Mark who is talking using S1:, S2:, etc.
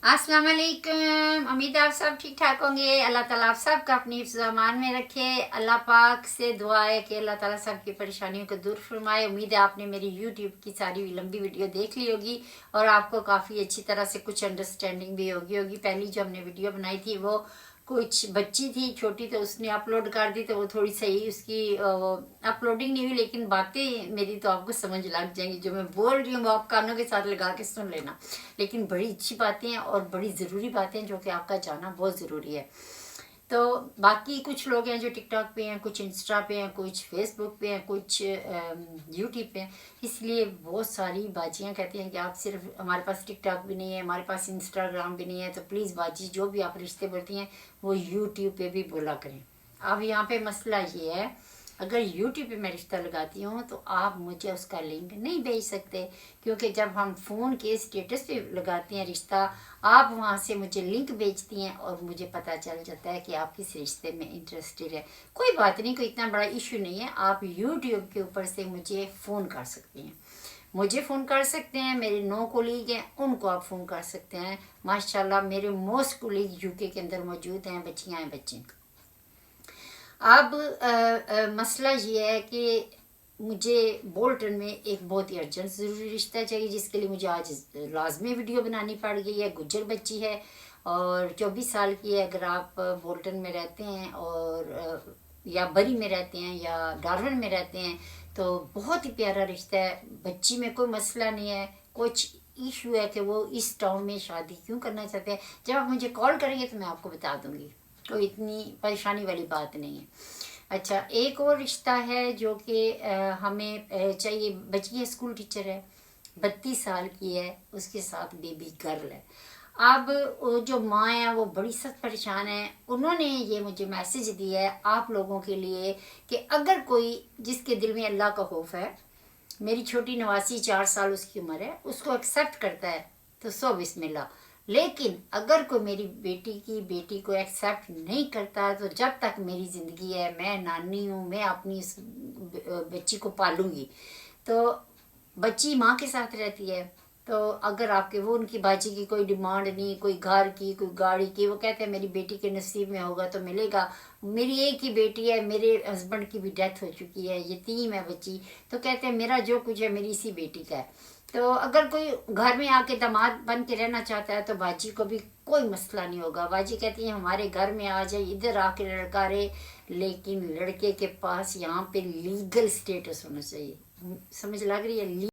S1: अस्सलाम वालेकुम। उम्मीद है आप सब ठीक ठाक होंगे। अल्लाह ताला आप सबका अपनी हिफ्ज़ अमान में रखे। अल्लाह पाक से दुआ है कि अल्लाह ताला सबकी परेशानियों को दूर फरमाए। उम्मीद है आपने मेरी यूट्यूब की सारी लंबी वीडियो देख ली होगी और आपको काफ़ी अच्छी तरह से कुछ अंडरस्टैंडिंग भी होगी। पहली जो हमने वीडियो बनाई थी वो कुछ बच्ची थी छोटी, तो उसने अपलोड कर दी, तो वो थोड़ी सही उसकी अपलोडिंग नहीं हुई, लेकिन बातें मेरी तो आपको समझ लग जाएंगी। जो मैं बोल रही हूँ वो आप कानों के साथ लगा के सुन लेना। लेकिन बड़ी अच्छी बातें हैं और बड़ी ज़रूरी बातें हैं जो कि आपका जानना बहुत ज़रूरी है। तो बाकी कुछ लोग हैं जो टिकटॉक पे हैं, कुछ इंस्टा पे हैं, कुछ फेसबुक पे हैं, कुछ यूट्यूब पे हैं। इसलिए बहुत सारी बाजियाँ कहती हैं कि आप सिर्फ, हमारे पास टिकटॉक भी नहीं है, हमारे पास इंस्टाग्राम भी नहीं है, तो प्लीज़ बाजी जो भी आप रिश्ते बोलती हैं वो यूट्यूब पे भी बोला करें। अब यहाँ पे मसला ये है, अगर यूट्यूब पे मैं रिश्ता लगाती हूँ तो आप मुझे उसका लिंक नहीं भेज सकते, क्योंकि जब हम फ़ोन के स्टेटस पे लगाते हैं रिश्ता, आप वहाँ से मुझे लिंक भेजती हैं और मुझे पता चल जाता है कि आप किस रिश्ते में इंटरेस्टेड है। कोई बात नहीं, कोई इतना बड़ा इशू नहीं है। आप यूट्यूब के ऊपर से मुझे फ़ोन कर सकती हैं, मुझे फ़ोन कर सकते हैं। मेरे 9 कोलीग हैं, उनको आप फ़ोन कर सकते हैं। माशाल्लाह मेरे मोस्ट कोलीग यूके के अंदर मौजूद हैं, बच्चियाँ हैं, बच्चे। अब मसला ये है कि मुझे बोल्टन में एक बहुत ही अर्जेंट ज़रूरी रिश्ता चाहिए, जिसके लिए मुझे आज लाजमी वीडियो बनानी पड़ गई है। गुज्जर बच्ची है और 24 साल की है। अगर आप बोल्टन में रहते हैं और या बरी में रहते हैं या डार्विन में रहते हैं तो बहुत ही प्यारा रिश्ता है। बच्ची में कोई मसला नहीं है, कुछ इशू है कि वो इस टाउन में शादी क्यों करना चाहते हैं। जब आप मुझे कॉल करेंगे तो मैं आपको बता दूंगी, कोई इतनी परेशानी वाली बात नहीं है। अच्छा, एक और रिश्ता है जो कि हमें चाहिए। बच्ची है, स्कूल टीचर है, 32 साल की है, उसके साथ बेबी गर्ल है। अब जो माँ है वो बड़ी सख्त परेशान है। उन्होंने ये मुझे मैसेज दिया है आप लोगों के लिए कि अगर कोई जिसके दिल में अल्लाह का खौफ है, मेरी छोटी नवासी 4 साल उसकी उम्र है, उसको एक्सेप्ट करता है तो सो बिस्मिल्लाह। लेकिन अगर कोई मेरी बेटी को एक्सेप्ट नहीं करता तो जब तक मेरी ज़िंदगी है, मैं नानी हूँ, मैं अपनी इस बच्ची को पालूंगी। तो बच्ची माँ के साथ रहती है, तो अगर आपके वो उनकी बाजी की कोई डिमांड नहीं, कोई घर की, कोई गाड़ी की, वो कहते हैं मेरी बेटी के नसीब में होगा तो मिलेगा। मेरी एक ही बेटी है, मेरे हस्बैंड की भी डेथ हो चुकी है, यतीम है बच्ची, तो कहते हैं मेरा जो कुछ है मेरी इसी बेटी का है। तो अगर कोई घर में आके दामाद बन के रहना चाहता है तो बाजी को भी कोई मसला नहीं होगा। बाजी कहती है हमारे घर में आ जाए, इधर आके लड़का रहे, लेकिन लड़के के पास यहाँ पे लीगल स्टेटस होना चाहिए। समझ लग रही है?